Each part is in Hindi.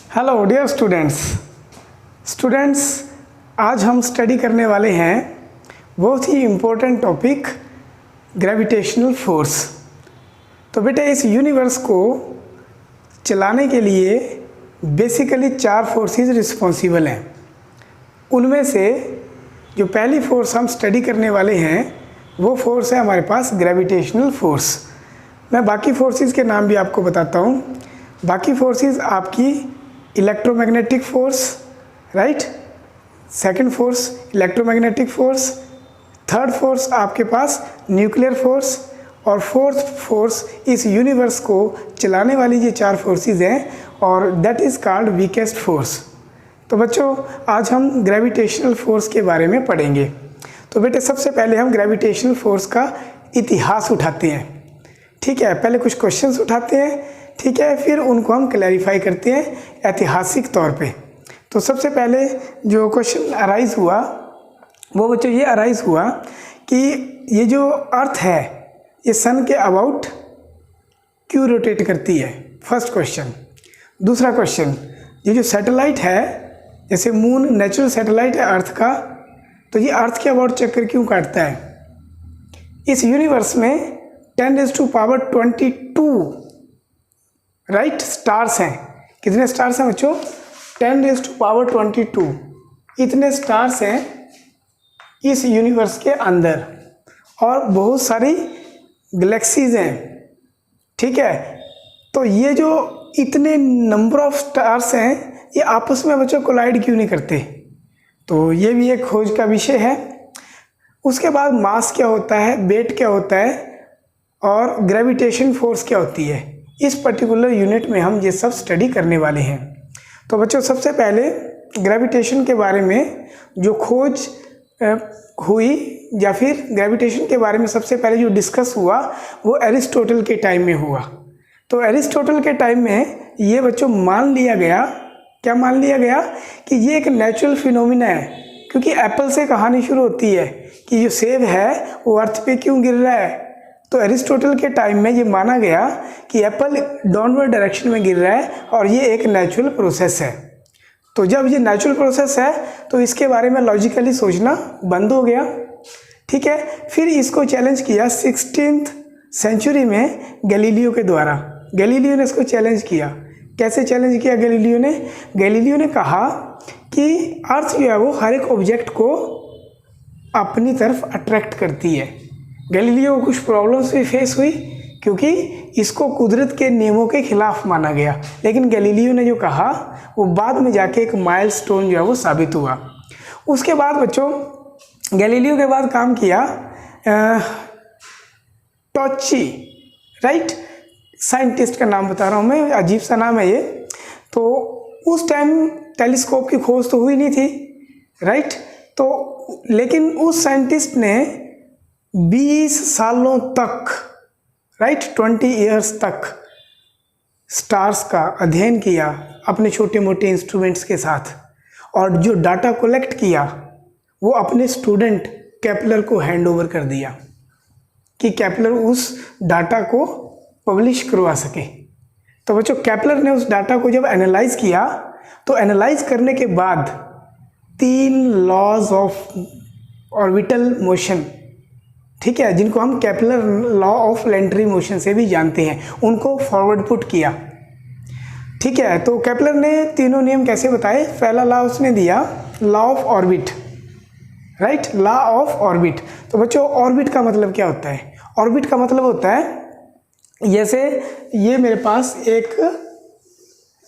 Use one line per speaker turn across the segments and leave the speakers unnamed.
हेलो डियर स्टूडेंट्स, आज हम स्टडी करने वाले हैं बहुत ही इम्पोर्टेंट टॉपिक ग्रेविटेशनल फोर्स। तो बेटा इस यूनिवर्स को चलाने के लिए बेसिकली 4 फोर्सेस रिस्पॉन्सिबल हैं। उनमें से जो पहली फोर्स हम स्टडी करने वाले हैं वो फोर्स है हमारे पास ग्रेविटेशनल फोर्स। मैं बाकी फोर्सेस के नाम भी आपको बताता हूँ। बाकी फोर्सेस आपकी electromagnetic force, right, second force electromagnetic force, third force आपके पास न्यूक्लियर फोर्स और फोर्थ फोर्स इस यूनिवर्स को चलाने वाली ये 4 फोर्सेस हैं और that is called weakest force. तो बच्चों आज हम ग्रेविटेशनल फोर्स के बारे में पढ़ेंगे। तो बेटे सबसे पहले हम ग्रेविटेशनल फोर्स का इतिहास उठाते हैं, ठीक है। पहले कुछ क्वेश्चंस उठाते हैं, ठीक है, फिर उनको हम क्लैरिफाई करते हैं ऐतिहासिक तौर पे। तो सबसे पहले जो क्वेश्चन अराइज हुआ वो बच्चों ये अराइज हुआ कि ये जो अर्थ है ये सन के अबाउट क्यों रोटेट करती है, फर्स्ट क्वेश्चन। दूसरा क्वेश्चन, ये जो सैटेलाइट है जैसे मून नेचुरल सैटेलाइट है अर्थ का, तो ये अर्थ के अबाउट चक्कर क्यों काटता है। इस यूनिवर्स में 10⁻22 राइट स्टार्स हैं। कितने स्टार्स हैं बच्चों? 10⁻22 इतने स्टार्स हैं इस यूनिवर्स के अंदर और बहुत सारी गैलेक्सीज हैं, ठीक है। तो ये जो इतने नंबर ऑफ स्टार्स हैं ये आपस में बच्चों कोलाइड क्यों नहीं करते, तो ये भी एक खोज का विषय है। उसके बाद मास क्या होता है, वेट क्या होता है और ग्रेविटेशन फोर्स क्या होती है, इस पर्टिकुलर यूनिट में हम ये सब स्टडी करने वाले हैं। तो बच्चों सबसे पहले ग्रेविटेशन के बारे में जो खोज हुई या फिर ग्रेविटेशन के बारे में सबसे पहले जो डिस्कस हुआ वो एरिस्टोटल के टाइम में हुआ। तो एरिस्टोटल के टाइम में ये बच्चों मान लिया गया, क्या मान लिया गया कि ये एक नेचुरल फिनोमिना है। क्योंकि एप्पल से कहानी शुरू होती है कि जो सेब है वो अर्थ पे क्यों गिर रहा है, तो एरिस्टोटल के टाइम में ये माना गया कि एप्पल डाउनवर्ड डायरेक्शन में गिर रहा है और ये एक नेचुरल प्रोसेस है। तो जब ये नेचुरल प्रोसेस है तो इसके बारे में लॉजिकली सोचना बंद हो गया, ठीक है। फिर इसको चैलेंज किया 16th सेंचुरी में गैलीलियो के द्वारा। गैलीलियो ने इसको चैलेंज किया। कैसे चैलेंज किया गैलीलियो ने? गैलीलियो ने कहा कि अर्थ जो है वो हर एक ऑब्जेक्ट को अपनी तरफ अट्रैक्ट करती है। गैलीलियो को कुछ प्रॉब्लम्स भी फेस हुई क्योंकि इसको कुदरत के नियमों के खिलाफ माना गया, लेकिन गैलीलियो ने जो कहा वो बाद में जाके एक माइलस्टोन जो है वो साबित हुआ। उसके बाद बच्चों गैलीलियो के बाद काम किया टॉर्ची, राइट, साइंटिस्ट का नाम बता रहा हूँ मैं, अजीब सा नाम है ये। तो उस टाइम टेलीस्कोप की खोज तो हुई नहीं थी, राइट। तो लेकिन उस साइंटिस्ट ने 20 सालों तक, राइट, 20 इयर्स तक स्टार्स का अध्ययन किया अपने छोटे मोटे इंस्ट्रूमेंट्स के साथ, और जो डाटा कलेक्ट किया वो अपने स्टूडेंट केपलर को हैंड ओवर कर दिया कि केपलर उस डाटा को पब्लिश करवा सके। तो बच्चों केपलर ने उस डाटा को जब एनालाइज किया तो एनालाइज करने के बाद 3 लॉज ऑफ ऑर्बिटल मोशन, ठीक है, जिनको हम Kepler law of planetary motion से भी जानते हैं, उनको फॉरवर्ड पुट किया, ठीक है। तो केपलर ने तीनों नियम कैसे बताए? पहला लॉ उसने दिया law of orbit, right, law of orbit. तो बच्चों ऑर्बिट का मतलब क्या होता है? ऑर्बिट का मतलब होता है जैसे ये मेरे पास एक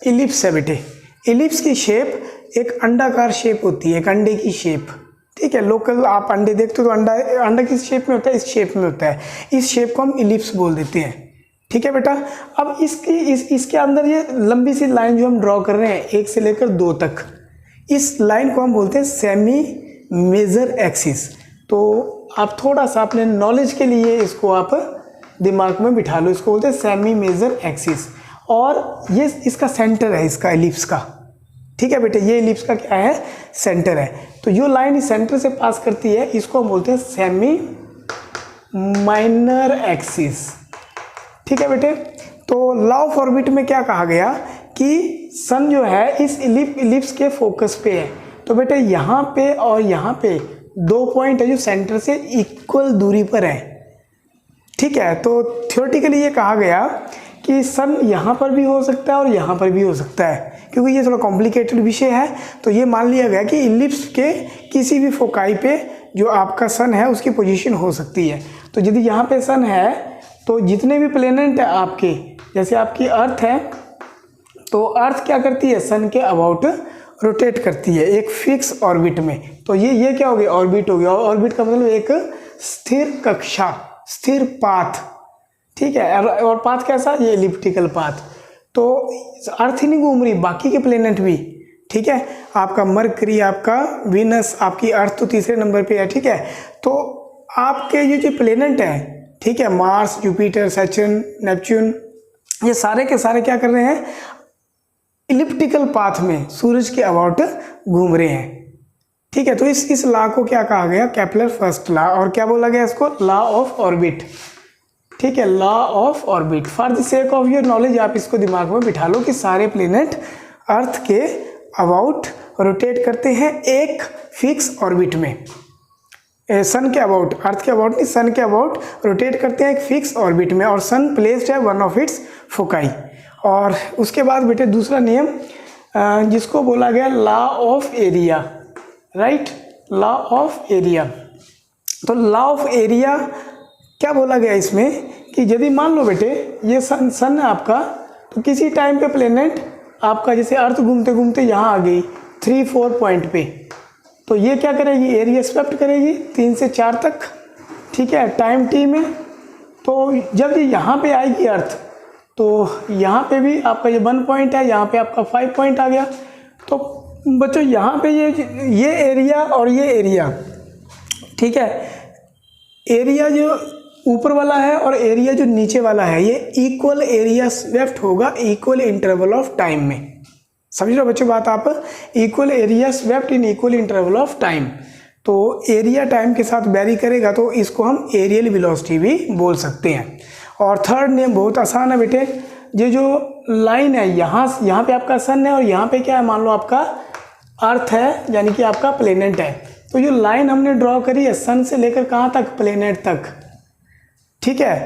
इलिप्स है बेटे, इलिप्स की शेप एक अंडाकार शेप होती है, एक अंडे की शेप, ठीक है। लोकल आप अंडे देखते हो तो अंडा किस शेप में होता है? इस शेप में होता है। इस शेप को हम इलिप्स बोल देते हैं, ठीक है बेटा। अब इसके अंदर ये लंबी सी लाइन जो हम ड्रॉ कर रहे हैं 1 से लेकर 2 तक, इस लाइन को हम बोलते हैं सेमी मेजर एक्सिस। तो आप थोड़ा सा अपने नॉलेज के लिए इसको आप दिमाग में बिठा लो, इसको बोलते हैं सेमी मेजर एक्सिस। और ये इसका सेंटर है, इसका एलिप्स का, ठीक है बेटे, ये एलिप्स का क्या है? सेंटर है। तो जो लाइन इस सेंटर से पास करती है इसको हम बोलते हैं सेमी माइनर एक्सिस, ठीक है बेटे। तो लॉ ऑफ ऑर्बिट में क्या कहा गया कि सन जो है इस इलिप्स के फोकस पे है। तो बेटे यहाँ पे और यहाँ पे 2 पॉइंट है जो सेंटर से इक्वल दूरी पर है। ठीक है, तो थियोरेटिकली ये कहा गया कि सन यहाँ पर भी हो सकता है और यहाँ पर भी हो सकता है, क्योंकि ये थोड़ा कॉम्प्लिकेटेड विषय है। तो ये मान लिया गया कि इलिप्स के किसी भी फोकाई पे जो आपका सन है उसकी पोजीशन हो सकती है। तो यदि यहाँ पे सन है तो जितने भी प्लेनेट है आपके, जैसे आपकी अर्थ है, तो अर्थ क्या करती है, सन के अबाउट रोटेट करती है एक फिक्स ऑर्बिट में। तो ये क्या हो गया, ऑर्बिट हो गया। ऑर्बिट का मतलब एक स्थिर कक्षा, स्थिर पाथ। ठीक है, और पाथ कैसा, ये एलिप्टिकल पाथ। तो अर्थ ही नहीं घूम रही, बाकी के प्लेनेट भी। ठीक है, आपका मरकरी, आपका वीनस, आपकी अर्थ तो तीसरे नंबर पे है। ठीक है, तो आपके ये जो प्लेनेट हैं, ठीक है, मार्स, जुपिटर, सैटर्न, नेपच्यून, ये सारे के सारे क्या कर रहे हैं, इलिप्टिकल पाथ में सूरज के अबाउट घूम रहे हैं। ठीक है, तो इस लॉ को क्या कहा गया, केपलर फर्स्ट लॉ, और क्या बोला गया इसको, लॉ ऑफ ऑर्बिट। ठीक है, law of orbit. For the sake of your knowledge आप इसको दिमाग में बिठा लो कि सारे प्लेनेट अर्थ के अबाउट रोटेट करते हैं एक फिक्स ऑर्बिट में। सन के अबाउट, अर्थ के अबाउट नहीं, सन के अबाउट रोटेट करते हैं एक फिक्स ऑर्बिट में, और सन प्लेस्ड है वन ऑफ इट्स फोकाई। और उसके बाद बेटे दूसरा नियम जिसको बोला गया law of area, right, law of area. तो लॉ ऑफ एरिया क्या बोला गया इसमें कि यदि मान लो बेटे ये सन है आपका, तो किसी टाइम पे प्लेनेट आपका जैसे अर्थ घूमते घूमते यहाँ आ गई 3-4 पॉइंट पे, तो ये क्या करेगी, एरिया स्वेप्ट करेगी 3 से 4 तक। ठीक है, टाइम टी में। तो जब ये यहाँ पे आएगी अर्थ, तो यहाँ पे भी आपका ये 1 पॉइंट है, यहाँ पे आपका 5 पॉइंट आ गया। तो बच्चों यहाँ पे ये एरिया और ये एरिया, ठीक है, एरिया जो ऊपर वाला है और एरिया जो नीचे वाला है, ये इक्वल एरिया स्वेप्ट होगा इक्वल इंटरवल ऑफ टाइम में। समझ रहे हो बच्चों बात आप, equal area swept in equal interval of time. तो एरिया टाइम के साथ वेरी करेगा, तो इसको हम एरियल वेलोसिटी भी बोल सकते हैं। और थर्ड नियम बहुत आसान है बेटे, ये जो लाइन है यहाँ पे आपका सन है और यहाँ पे क्या है, मान लो आपका अर्थ है, यानी कि आपका प्लेनेट है। तो जो लाइन हमने ड्रॉ करी है सन से लेकर कहाँ तक, प्लेनेट तक। ठीक है,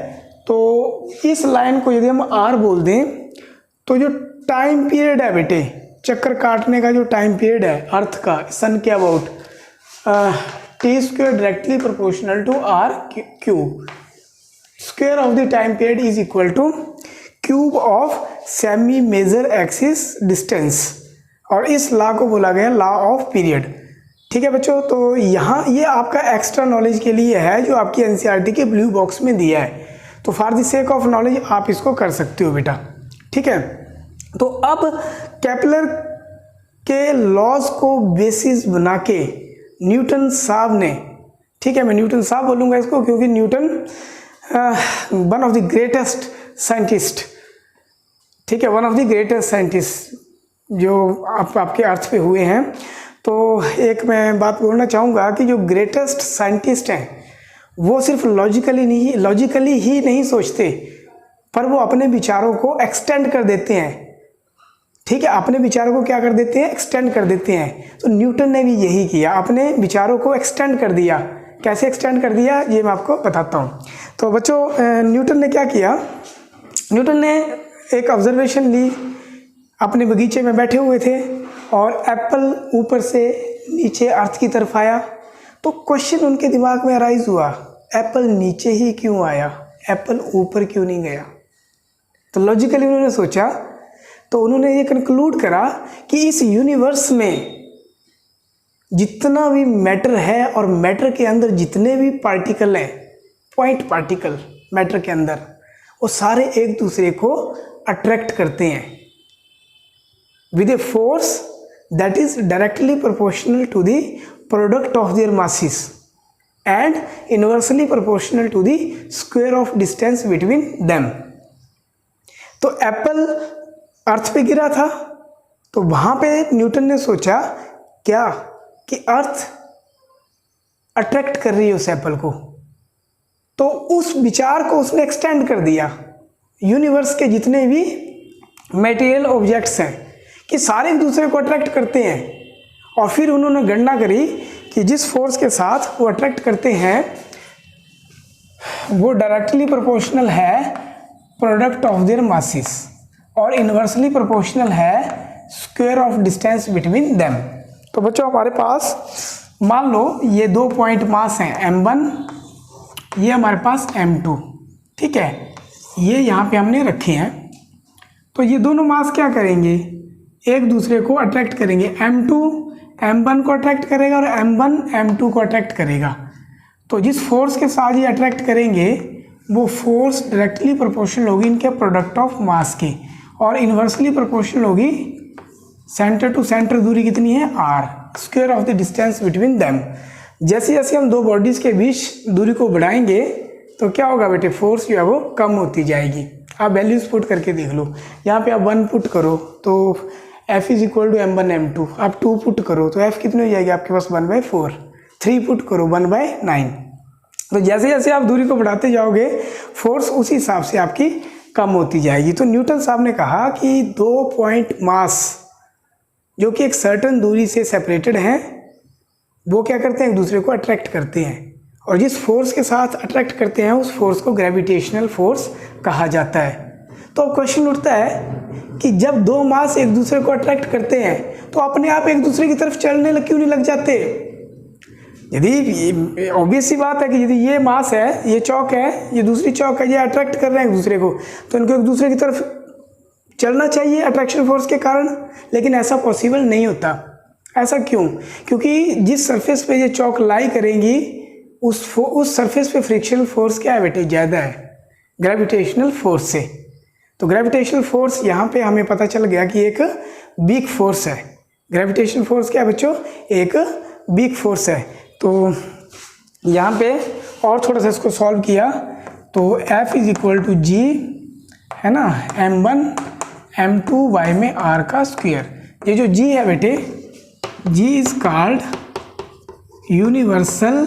तो इस लाइन को यदि हम आर बोल दें, तो जो टाइम पीरियड है बेटे, चक्कर काटने का जो टाइम पीरियड है अर्थ का सन के about, t² directly proportional to r cube. Square of the time period is equal to cube of semi major axis distance, और इस लॉ को बोला गया लॉ ऑफ पीरियड। ठीक है बच्चों, तो यहाँ ये आपका एक्स्ट्रा नॉलेज के लिए है जो आपकी एनसीईआरटी के ब्लू बॉक्स में दिया है। तो for the sake of knowledge आप इसको कर सकते हो बेटा। ठीक है, तो अब केपलर के लॉज को बेसिस बना के न्यूटन साहब ने, ठीक है, मैं न्यूटन साहब बोलूँगा इसको क्योंकि Newton one of the greatest scientist, ठीक है, one of the greatest scientist जो आपके अर्थ पे हुए हैं। तो एक मैं बात बोलना चाहूँगा कि जो ग्रेटेस्ट साइंटिस्ट हैं वो सिर्फ लॉजिकली ही नहीं सोचते, पर वो अपने विचारों को एक्सटेंड कर देते हैं। ठीक है, अपने विचारों को क्या कर देते हैं, एक्सटेंड कर देते हैं। तो न्यूटन ने भी यही किया, अपने विचारों को एक्सटेंड कर दिया। कैसे एक्सटेंड कर दिया ये मैं आपको बताता हूँ। तो बच्चों न्यूटन ने क्या किया, न्यूटन ने एक ऑब्जर्वेशन ली, अपने बगीचे में बैठे हुए थे और एप्पल ऊपर से नीचे अर्थ की तरफ आया। तो क्वेश्चन उनके दिमाग में अराइज हुआ, एप्पल नीचे ही क्यों आया, एप्पल ऊपर क्यों नहीं गया। तो लॉजिकली उन्होंने सोचा, तो उन्होंने ये कंक्लूड करा कि इस यूनिवर्स में जितना भी मैटर है और मैटर के अंदर जितने भी पार्टिकल हैं, पॉइंट पार्टिकल मैटर के अंदर, वो सारे एक दूसरे को अट्रैक्ट करते हैं with a force that is directly proportional to the product of their masses and inversely proportional to the square of distance between them। तो एप्पल अर्थ पे गिरा था, तो वहाँ पे न्यूटन ने सोचा क्या कि अर्थ अट्रैक्ट कर रही है उस एप्पल को, तो उस विचार को उसने एक्सटेंड कर दिया यूनिवर्स के जितने भी मटेरियल ऑब्जेक्ट्स हैं, कि सारे एक दूसरे को अट्रैक्ट करते हैं, और फिर उन्होंने गणना करी कि जिस फोर्स के साथ वो अट्रैक्ट करते हैं वो डायरेक्टली प्रोपोर्शनल है प्रोडक्ट ऑफ देयर मासेस और इन्वर्सली प्रोपोर्शनल है square of distance between them. तो बच्चों हमारे पास मान लो ये 2 पॉइंट मास हैं m1, ये हमारे पास m2, ठीक है, ये यहाँ पे हमने रखे हैं। तो ये दोनों मास क्या करेंगे, एक दूसरे को अट्रैक्ट करेंगे, m2 m1 को अट्रैक्ट करेगा और m1 m2 को अट्रैक्ट करेगा। तो जिस फोर्स के साथ ये अट्रैक्ट करेंगे वो फोर्स डायरेक्टली प्रोपोर्शनल होगी इनके प्रोडक्ट ऑफ मास के, और इन्वर्सली प्रोपोर्शनल होगी सेंटर टू सेंटर दूरी कितनी है r, square of the distance between them. जैसे जैसे हम दो बॉडीज़ के बीच दूरी को बढ़ाएंगे तो क्या होगा बेटे, फोर्स जो है वो कम होती जाएगी। आप वैल्यूज़ पुट करके देख लो, यहाँ पे आप 1 पुट करो तो F is equal to m1 m2, आप 2 पुट करो तो F कितनी हो जाएगी आपके पास 1/4, 3 पुट करो 1/9। तो जैसे जैसे आप दूरी को बढ़ाते जाओगे फोर्स उसी हिसाब से आपकी कम होती जाएगी। तो न्यूटन साहब ने कहा कि 2 पॉइंट मास जो कि एक सर्टेन दूरी से सेपरेटेड हैं वो क्या करते हैं, एक दूसरे को अट्रैक्ट करते हैं, और जिस फोर्स के साथ अट्रैक्ट करते हैं उस फोर्स को ग्रेविटेशनल फोर्स कहा जाता है। तो क्वेश्चन उठता है कि जब दो मास एक दूसरे को अट्रैक्ट करते हैं तो अपने आप एक दूसरे की तरफ चलने क्यों नहीं लग जाते। यदि ऑब्वियस सी बात है कि यदि ये मास है, ये चौक है, ये दूसरी चौक है, ये अट्रैक्ट कर रहे हैं एक दूसरे को, तो इनको एक दूसरे की तरफ चलना चाहिए अट्रैक्शन फोर्स के कारण, लेकिन ऐसा पॉसिबल नहीं होता। ऐसा क्यों, क्योंकि जिस सरफेस पे ये चौक लाई करेंगी उस सरफेस पे फ्रिक्शनल फोर्स क्या है बेटे, ज़्यादा है ग्रेविटेशनल फोर्स से। तो ग्रेविटेशनल फोर्स यहाँ पे हमें पता चल गया कि एक वीक फोर्स है। ग्रेविटेशनल फोर्स क्या है बच्चों, एक वीक फोर्स है। तो यहाँ पे और थोड़ा सा इसको सॉल्व किया तो F is equal to G है ना, m1 m2 y में r का स्क्वायर। ये जो G है बेटे, G is called universal,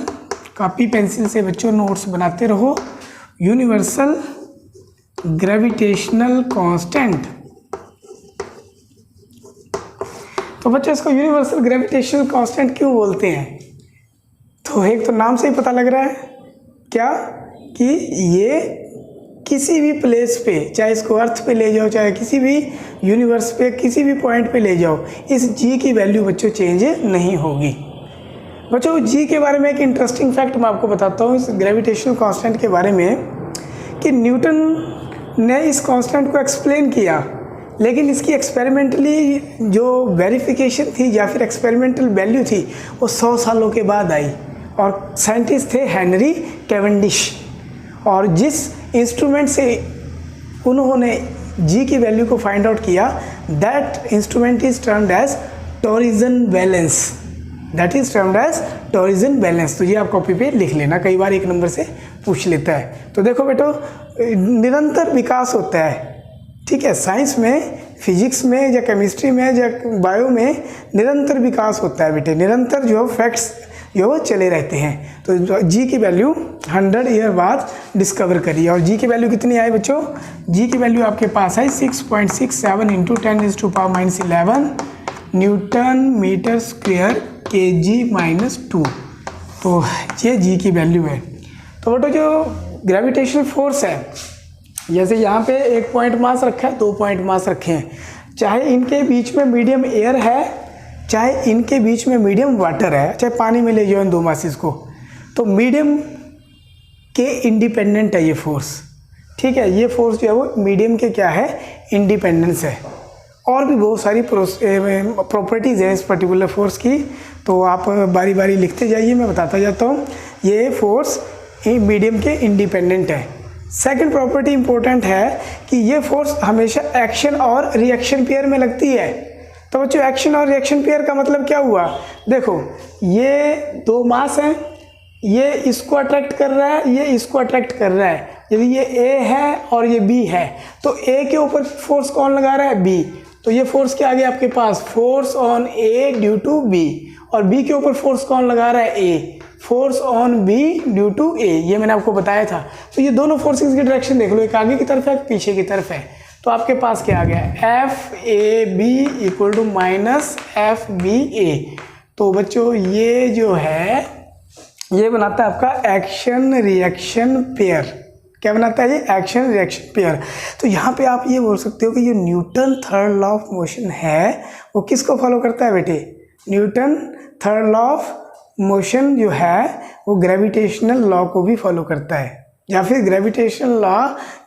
copy pencil से बच्चों नोट्स बनाते रहो, यूनिवर्सल ग्रेविटेशनल कांस्टेंट। तो बच्चों इसको यूनिवर्सल ग्रेविटेशनल कांस्टेंट क्यों बोलते हैं, तो एक तो नाम से ही पता लग रहा है क्या कि ये किसी भी प्लेस पे, चाहे इसको अर्थ पे ले जाओ, चाहे किसी भी यूनिवर्स पे किसी भी पॉइंट पे ले जाओ, इस जी की वैल्यू बच्चों चेंज नहीं होगी। बच्चों जी के बारे में एक इंटरेस्टिंग फैक्ट मैं आपको बताता हूँ इस ग्रेविटेशनल कांस्टेंट के बारे में, कि न्यूटन ने इस कांस्टेंट को एक्सप्लेन किया, लेकिन इसकी एक्सपेरिमेंटली जो वेरिफिकेशन थी या फिर एक्सपेरिमेंटल वैल्यू थी वो 100 सालों के बाद आई, और साइंटिस्ट थे हेनरी कैवेंडिश, और जिस इंस्ट्रूमेंट से उन्होंने जी की वैल्यू को फाइंड आउट किया that instrument is termed as torsion balance, that is termed as torsion balance. तो ये आप कॉपी पे लिख लेना, कई बार 1 नंबर से पूछ लेता है। तो देखो बेटो निरंतर विकास होता है, ठीक है, साइंस में, फिजिक्स में या केमिस्ट्री में या बायो में निरंतर विकास होता है बेटे, निरंतर जो फैक्ट्स जो वो चले रहते हैं। तो जी की वैल्यू 100 ईयर बाद डिस्कवर करी, और जी की वैल्यू कितनी आई बच्चों, जी की वैल्यू आपके पास है 6.67 into 10⁻11 Newton metre square kg-2। तो ये जी की वैल्यू है। तो बेटो जो ग्रेविटेशनल फोर्स है, जैसे यहाँ पे 1 पॉइंट मास रखा है, 2 पॉइंट मास रखे हैं, चाहे इनके बीच में मीडियम एयर है, चाहे इनके बीच में मीडियम वाटर है, चाहे पानी में ले जाओ इन दो मासेस को, तो मीडियम के इंडिपेंडेंट है ये फोर्स, ठीक है। ये फोर्स जो है वो मीडियम के क्या है, इंडिपेंडेंस है। और भी बहुत सारी प्रॉपर्टीज़ हैं इस पर्टिकुलर फोर्स की, तो आप बारी बारी लिखते जाइए, मैं बताता जाता हूँ। ये फोर्स मीडियम के इंडिपेंडेंट है। सेकंड प्रॉपर्टी इंपॉर्टेंट है कि ये फोर्स हमेशा एक्शन और रिएक्शन पेयर में लगती है। तो बच्चों एक्शन और रिएक्शन पेयर का मतलब क्या हुआ, देखो ये दो मास हैं, ये इसको अट्रैक्ट कर रहा है, ये इसको अट्रैक्ट कर रहा है। यदि ये ए है और ये बी है तो ए के ऊपर फोर्स कौन लगा रहा है, बी। तो ये फोर्स क्या आ गया आपके पास, force on A due to B, और बी के ऊपर फोर्स कौन लगा रहा है, A, force on B due to A. ये मैंने आपको बताया था। तो ये दोनों फोर्सेस की डायरेक्शन देख लो, एक आगे की तरफ है, एक पीछे की तरफ है। तो आपके पास क्या आ गया, FAB equal to minus FBA। तो बच्चों ये जो है ये बनाता है आपका एक्शन रिएक्शन पेयर। क्या बनाता है ये, एक्शन रिएक्शन पेयर। तो यहाँ पे आप ये बोल सकते हो कि जो Newton third law of motion है वो किसको फॉलो करता है बेटे, Newton third law of motion जो है वो ग्रेविटेशनल लॉ को भी फॉलो करता है, या फिर ग्रेविटेशनल लॉ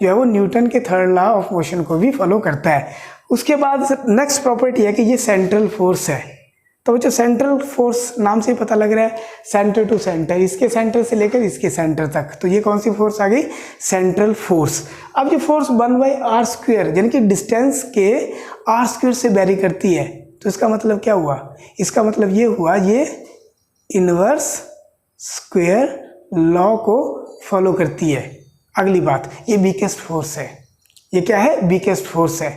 जो है वो न्यूटन के थर्ड लॉ ऑफ मोशन को भी फॉलो करता है। उसके बाद नेक्स्ट प्रॉपर्टी है कि ये सेंट्रल फोर्स है। तो बच्चों सेंट्रल फोर्स नाम से ही पता लग रहा है, सेंटर टू सेंटर, इसके सेंटर से लेकर इसके सेंटर तक। तो ये कौन सी फोर्स आ गई, सेंट्रल फोर्स। अब ये फोर्स 1/r² यानी कि डिस्टेंस के r² से वेरी करती है। तो इसका मतलब क्या हुआ, इसका मतलब ये हुआ ये इनवर्स स्क्वायर लॉ को फॉलो करती है। अगली बात, ये वीकेस्ट फोर्स है। ये क्या है, वीकेस्ट फोर्स है।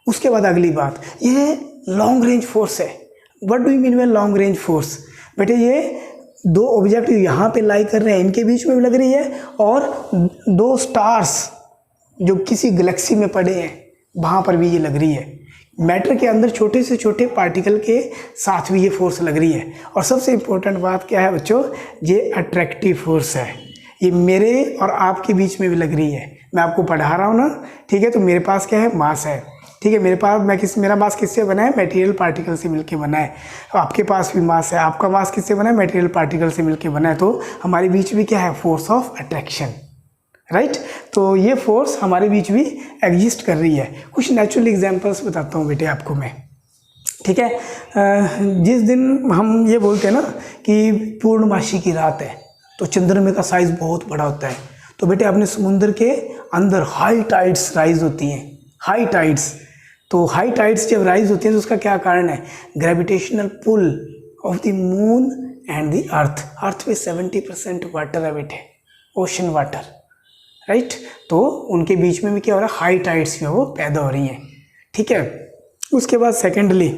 उसके बाद अगली बात, ये लॉन्ग रेंज फोर्स है। What do you mean by long range force, बेटे ये दो ऑब्जेक्ट यहाँ पे लाई कर रहे हैं, इनके बीच में भी लग रही है, और दो स्टार्स जो किसी गैलेक्सी में पड़े हैं वहाँ पर भी ये लग रही है। मैटर के अंदर छोटे से छोटे पार्टिकल के साथ भी ये फोर्स लग रही है। और सबसे इम्पोर्टेंट बात क्या है बच्चों, ये अट्रैक्टिव फोर्स है। ये मेरे और आपके बीच में भी लग रही है। मैं आपको पढ़ा रहा हूँ ना, ठीक है। तो मेरे पास क्या है, मास है, ठीक है। मेरा मास किससे बना है, मटेरियल पार्टिकल से मिलके बना है। आपके पास भी मास है, आपका मास किससे बना है, मटेरियल पार्टिकल से मिलके बना है। तो हमारे बीच भी क्या है, फोर्स ऑफ अट्रैक्शन, राइट। तो ये फोर्स हमारे बीच भी एग्जिस्ट कर रही है। कुछ नेचुरल एग्जांपल्स बताता हूँ बेटे आपको मैं, ठीक है। जिस दिन हम ये बोलते हैं ना कि पूर्णमासी की रात है तो चंद्रमा का साइज़ बहुत बड़ा होता है। तो बेटे अपने समुद्र के अंदर हाई टाइड्स राइज होती हैं, हाई टाइड्स। तो हाई टाइड्स जब राइज होती हैं तो उसका क्या कारण है, gravitational pull of the moon and the earth. Earth पे 70% वाटर है बेटे, ओशन वाटर, राइट। तो उनके बीच में भी क्या हो रहा है, हाई टाइड्स जो है वो पैदा हो रही हैं, ठीक है। उसके बाद सेकेंडली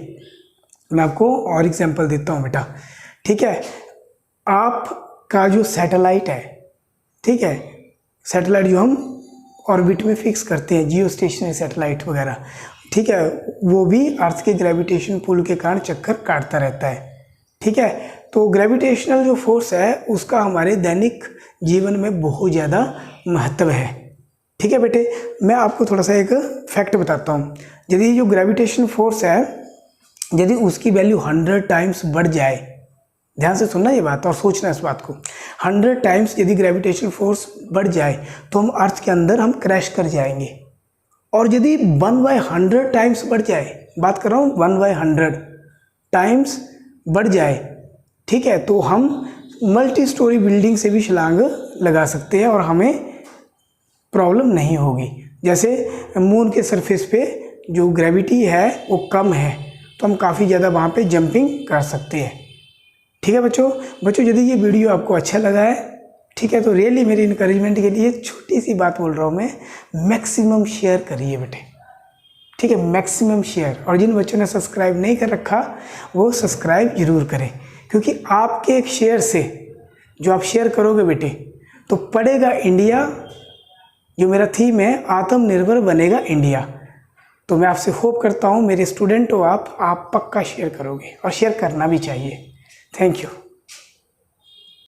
मैं आपको और एग्जांपल देता हूँ बेटा, ठीक है। आपका जो सैटेलाइट है, ठीक है, सैटेलाइट जो हम ऑर्बिट में फिक्स करते हैं, जियो स्टेशनरी सैटेलाइट वगैरह, ठीक है, वो भी अर्थ के ग्रेविटेशन पुल के कारण चक्कर काटता रहता है, ठीक है। तो ग्रेविटेशनल जो फोर्स है उसका हमारे दैनिक जीवन में बहुत ज़्यादा महत्व है, ठीक है बेटे। मैं आपको थोड़ा सा एक फैक्ट बताता हूँ। यदि जो ग्रेविटेशन फोर्स है, यदि उसकी वैल्यू 100 टाइम्स बढ़ जाए, ध्यान से सुनना ये बात और सोचना इस बात को, 100 टाइम्स यदि ग्रेविटेशन फोर्स बढ़ जाए तो हम अर्थ के अंदर हम क्रैश कर जाएंगे। और यदि 1/100 टाइम्स बढ़ जाए, बात कर रहा हूँ 1/100 टाइम्स बढ़ जाए, ठीक है, तो हम मल्टी स्टोरी बिल्डिंग से भी छलांग लगा सकते हैं और हमें प्रॉब्लम नहीं होगी। जैसे मून के सरफेस पे जो ग्रेविटी है वो कम है तो हम काफ़ी ज़्यादा वहाँ पे जंपिंग कर सकते हैं, ठीक है बच्चों। यदि ये वीडियो आपको अच्छा लगा है, ठीक है, तो रियली मेरी इनकरेजमेंट के लिए छोटी सी बात बोल रहा हूँ मैं, मैक्सिमम शेयर करिए बेटे, ठीक है, मैक्सिमम शेयर। और जिन बच्चों ने सब्सक्राइब नहीं कर रखा वो सब्सक्राइब जरूर करें, क्योंकि आपके एक शेयर से, जो आप शेयर करोगे बेटे, तो पढ़ेगा इंडिया, जो मेरा थीम है आत्मनिर्भर बनेगा इंडिया। तो मैं आपसे होप करता हूँ मेरे स्टूडेंट हो आप पक्का शेयर करोगे और शेयर करना भी चाहिए। Thank you.